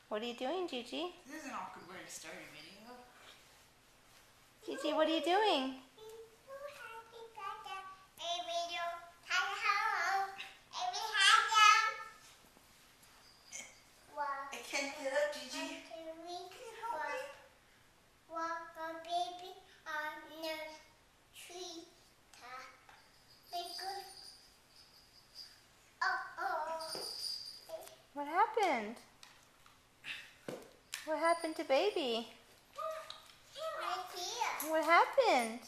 What are you doing, Gigi? This is an awkward way to start a video. Gigi, what are you doing? I can't get up, Gigi. Walk a baby on the tree top. What happened? What happened to baby? Right here. What happened?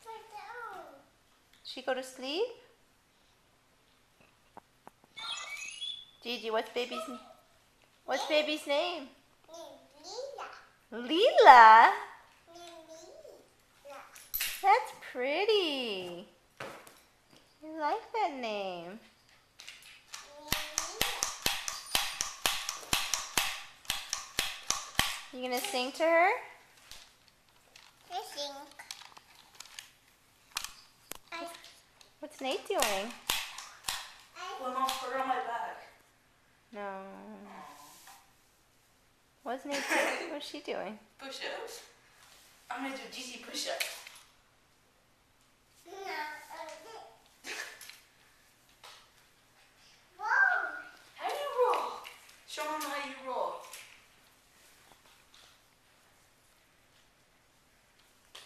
Right down. She go to sleep? Gigi, what's baby's name? Lila. Lila? Lila. That's pretty. I like that name. You gonna sing to her? I think. What's Nate doing? Well, I'll put her on my back. No. What's Nate doing? What's she doing? Push-ups. I'm gonna do Gigi push-ups. How do you roll? Show them how you roll.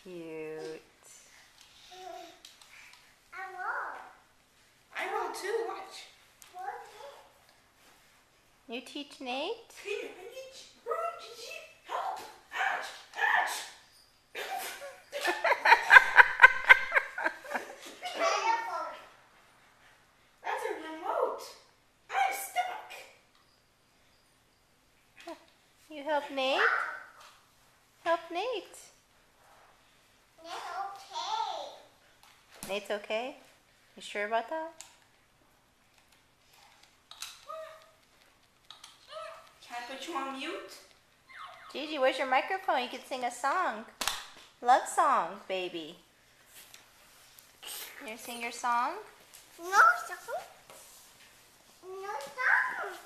Cute. I roll too. Watch. You teach Nate? Here, I need you. Run, Gigi. Help. Ouch. Ouch. That's a remote. I'm stuck. You help Nate? Help Nate. Nate's okay? You sure about that? Can I put you on mute? Gigi, where's your microphone? You could sing a song. Love song, baby. You gonna sing your song? No song. No song.